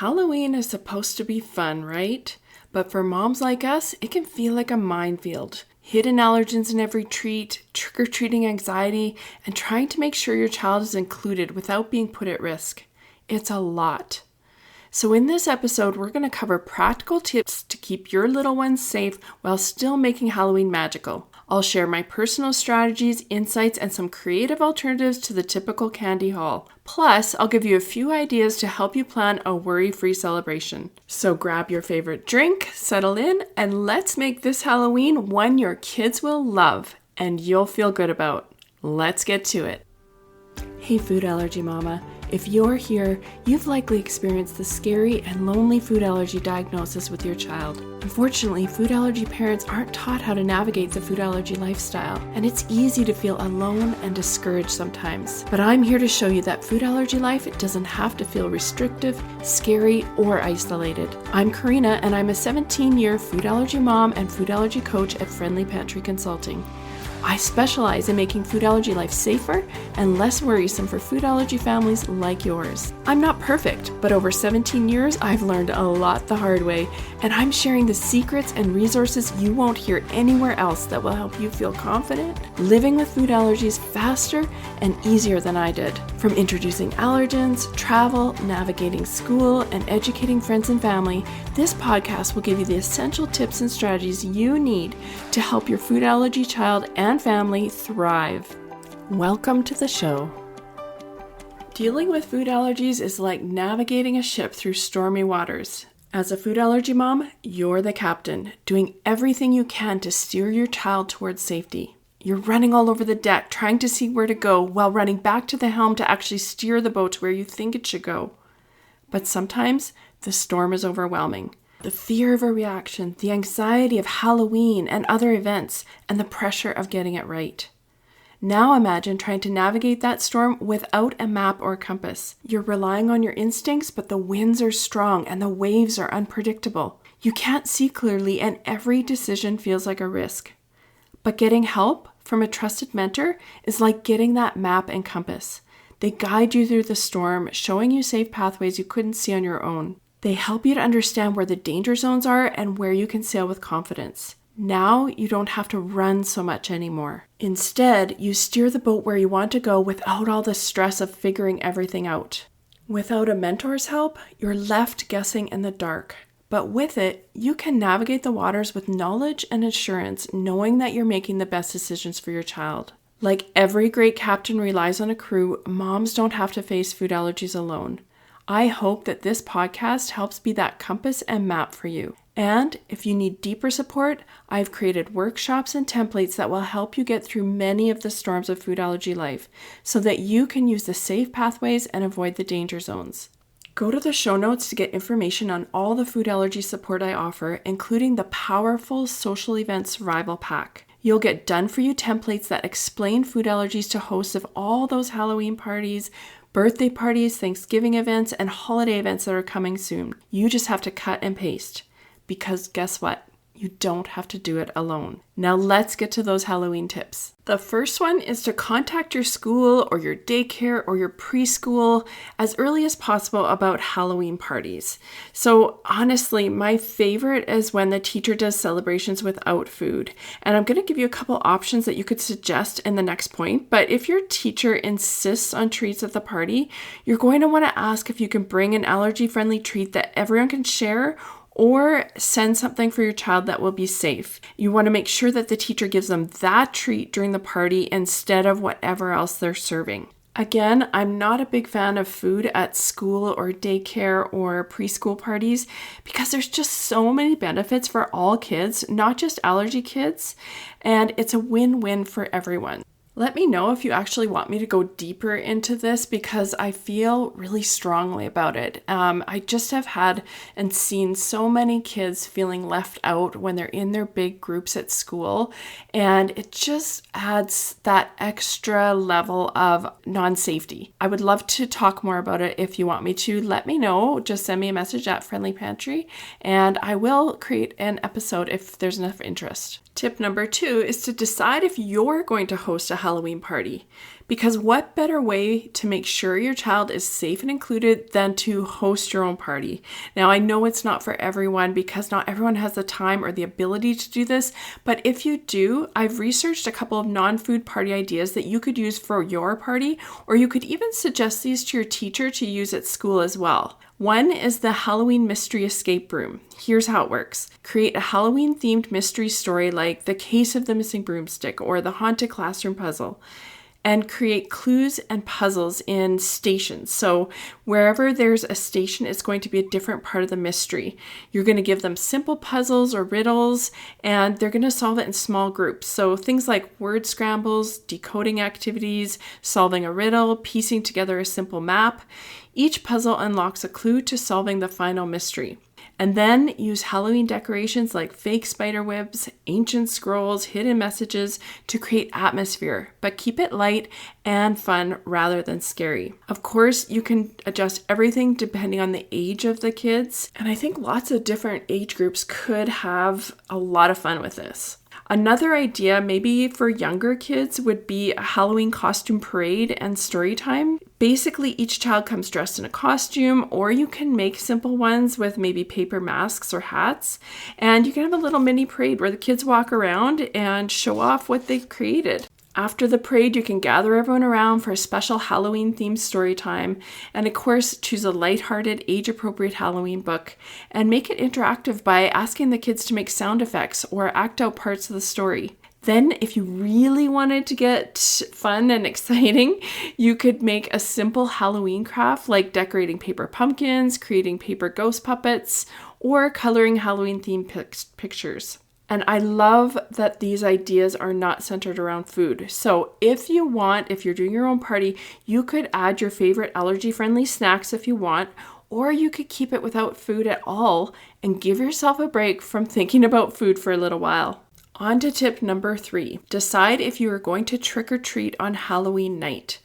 Halloween is supposed to be fun, right? But for moms like us, it can feel like a minefield. Hidden allergens in every treat, trick-or-treating anxiety, and trying to make sure your child is included without being put at risk. It's a lot. So in this episode, we're going to cover practical tips to keep your little ones safe while still making Halloween magical. I'll share my personal strategies, insights, and some creative alternatives to the typical candy haul. Plus, I'll give you a few ideas to help you plan a worry-free celebration. So grab your favorite drink, settle in, and let's make this Halloween one your kids will love and you'll feel good about. Let's get to it. Hey, food allergy mama. If you're here, you've likely experienced the scary and lonely food allergy diagnosis with your child. Unfortunately, food allergy parents aren't taught how to navigate the food allergy lifestyle, and it's easy to feel alone and discouraged sometimes. But I'm here to show you that food allergy life, it doesn't have to feel restrictive, scary, or isolated. I'm Corinna, and I'm a 17-year food allergy mom and food allergy coach at Friendly Pantry Consulting. I specialize in making food allergy life safer and less worrisome for food allergy families like yours. I'm not perfect, but over 17 years, I've learned a lot the hard way, and I'm sharing the secrets and resources you won't hear anywhere else that will help you feel confident living with food allergies faster and easier than I did. From introducing allergens, travel, navigating school, and educating friends and family, this podcast will give you the essential tips and strategies you need to help your food allergy child and family thrive. Welcome to the show. Dealing with food allergies is like navigating a ship through stormy waters. As a food allergy mom, you're the captain, doing everything you can to steer your child towards safety. You're running all over the deck, trying to see where to go, while running back to the helm to actually steer the boat to where you think it should go. But sometimes, the storm is overwhelming. The fear of a reaction, the anxiety of Halloween and other events, and the pressure of getting it right. Now imagine trying to navigate that storm without a map or compass. You're relying on your instincts, but the winds are strong and the waves are unpredictable. You can't see clearly, and every decision feels like a risk. But getting help from a trusted mentor is like getting that map and compass. They guide you through the storm, showing you safe pathways you couldn't see on your own. They help you to understand where the danger zones are and where you can sail with confidence. Now you don't have to run so much anymore. Instead, you steer the boat where you want to go without all the stress of figuring everything out. Without a mentor's help, you're left guessing in the dark. But with it, you can navigate the waters with knowledge and assurance, knowing that you're making the best decisions for your child. Like every great captain relies on a crew, moms don't have to face food allergies alone. I hope that this podcast helps be that compass and map for you. And if you need deeper support, I've created workshops and templates that will help you get through many of the storms of food allergy life so that you can use the safe pathways and avoid the danger zones. Go to the show notes to get information on all the food allergy support I offer, including the powerful social event survival pack. You'll get done-for-you templates that explain food allergies to hosts of all those Halloween parties, birthday parties, Thanksgiving events, and holiday events that are coming soon. You just have to cut and paste. Because guess what? You don't have to do it alone. Now let's get to those Halloween tips. The first one is to contact your school or your daycare or your preschool as early as possible about Halloween parties. So honestly, my favorite is when the teacher does celebrations without food. And I'm going to give you a couple options that you could suggest in the next point. But if your teacher insists on treats at the party, you're going to want to ask if you can bring an allergy-friendly treat that everyone can share, or send something for your child that will be safe. You want to make sure that the teacher gives them that treat during the party instead of whatever else they're serving. Again, I'm not a big fan of food at school or daycare or preschool parties because there's just so many benefits for all kids, not just allergy kids, and it's a win-win for everyone. Let me know if you actually want me to go deeper into this because I feel really strongly about it. I just have had and seen so many kids feeling left out when they're in their big groups at school, and it just adds that extra level of non-safety. I would love to talk more about it. If you want me to, let me know. Just send me a message at Friendly Pantry, and I will create an episode if there's enough interest. Tip number 2 is to decide if you're going to host a Halloween party. Because what better way to make sure your child is safe and included than to host your own party? Now, I know it's not for everyone because not everyone has the time or the ability to do this, but if you do, I've researched a couple of non-food party ideas that you could use for your party, or you could even suggest these to your teacher to use at school as well. One is the Halloween mystery escape room. Here's how it works. Create a Halloween-themed mystery story like The Case of the Missing Broomstick or The Haunted Classroom Puzzle, and create clues and puzzles in stations. So wherever there's a station, it's going to be a different part of the mystery. You're going to give them simple puzzles or riddles, and they're going to solve it in small groups. So things like word scrambles, decoding activities, solving a riddle, piecing together a simple map. Each puzzle unlocks a clue to solving the final mystery. And then use Halloween decorations like fake spider webs, ancient scrolls, hidden messages to create atmosphere, but keep it light and fun rather than scary. Of course, you can adjust everything depending on the age of the kids, and I think lots of different age groups could have a lot of fun with this. Another idea, maybe for younger kids, would be a Halloween costume parade and story time. Basically, each child comes dressed in a costume, or you can make simple ones with maybe paper masks or hats. And you can have a little mini parade where the kids walk around and show off what they've created. After the parade, you can gather everyone around for a special Halloween-themed story time. And of course, choose a lighthearted, age-appropriate Halloween book and make it interactive by asking the kids to make sound effects or act out parts of the story. Then, if you really wanted to get fun and exciting, you could make a simple Halloween craft like decorating paper pumpkins, creating paper ghost puppets, or coloring Halloween-themed pictures. And I love that these ideas are not centered around food. So if you're doing your own party, you could add your favorite allergy-friendly snacks if you want, or you could keep it without food at all and give yourself a break from thinking about food for a little while. On to tip number 3. Decide if you are going to trick or treat on Halloween night.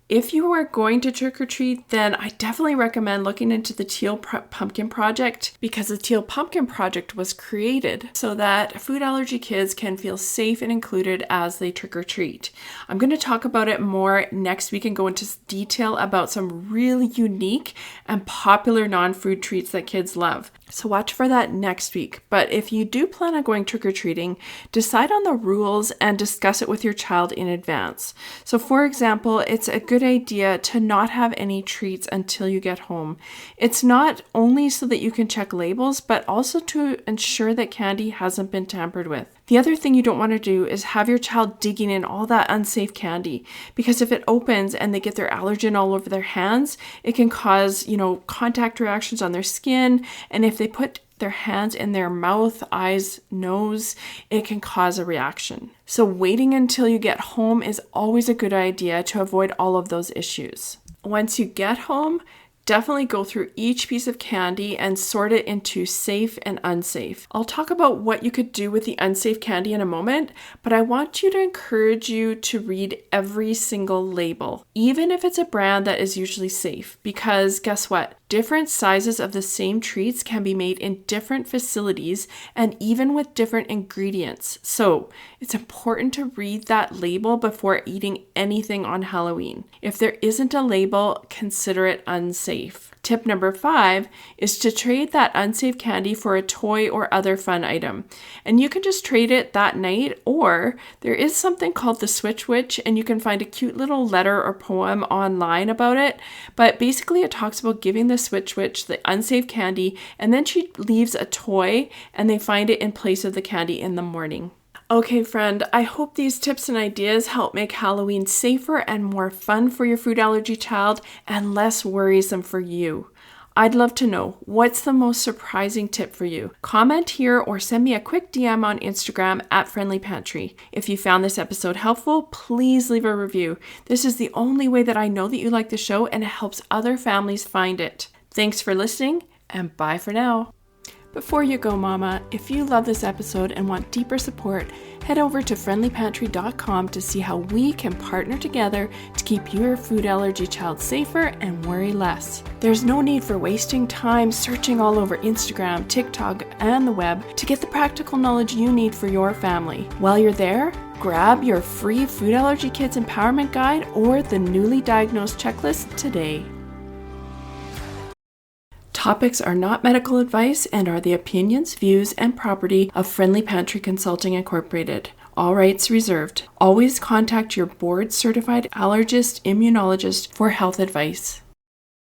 If you are going to trick or treat, then I definitely recommend looking into the Teal Pumpkin Project, because the Teal Pumpkin Project was created so that food allergy kids can feel safe and included as they trick or treat. I'm going to talk about it more next week and go into detail about some really unique and popular non-food treats that kids love. So watch for that next week. But if you do plan on going trick-or-treating, decide on the rules and discuss it with your child in advance. So for example, it's a good idea to not have any treats until you get home. It's not only so that you can check labels, but also to ensure that candy hasn't been tampered with. The other thing you don't want to do is have your child digging in all that unsafe candy, because if it opens and they get their allergen all over their hands, it can cause, contact reactions on their skin. And if they put their hands in their mouth, eyes, nose, it can cause a reaction. So waiting until you get home is always a good idea to avoid all of those issues. Once you get home, definitely go through each piece of candy and sort it into safe and unsafe. I'll talk about what you could do with the unsafe candy in a moment, but I want to encourage you to read every single label, even if it's a brand that is usually safe, because guess what? Different sizes of the same treats can be made in different facilities and even with different ingredients. So it's important to read that label before eating anything on Halloween. If there isn't a label, consider it unsafe. Tip number 5 is to trade that unsafe candy for a toy or other fun item. And you can just trade it that night, or there is something called the Switch Witch, and you can find a cute little letter or poem online about it. But basically it talks about giving the Switch Witch the unsafe candy, and then she leaves a toy and they find it in place of the candy in the morning. Okay, friend, I hope these tips and ideas help make Halloween safer and more fun for your food allergy child and less worrisome for you. I'd love to know, what's the most surprising tip for you? Comment here or send me a quick DM on Instagram at Friendly Pantry. If you found this episode helpful, please leave a review. This is the only way that I know that you like the show, and it helps other families find it. Thanks for listening, and bye for now. Before you go, Mama, if you love this episode and want deeper support, head over to friendlypantry.com to see how we can partner together to keep your food allergy child safer and worry less. There's no need for wasting time searching all over Instagram, TikTok, and the web to get the practical knowledge you need for your family. While you're there, grab your free Food Allergy Kids Empowerment Guide or the newly diagnosed checklist today. Topics are not medical advice and are the opinions, views, and property of Friendly Pantry Consulting Incorporated. All rights reserved. Always contact your board-certified allergist, immunologist for health advice.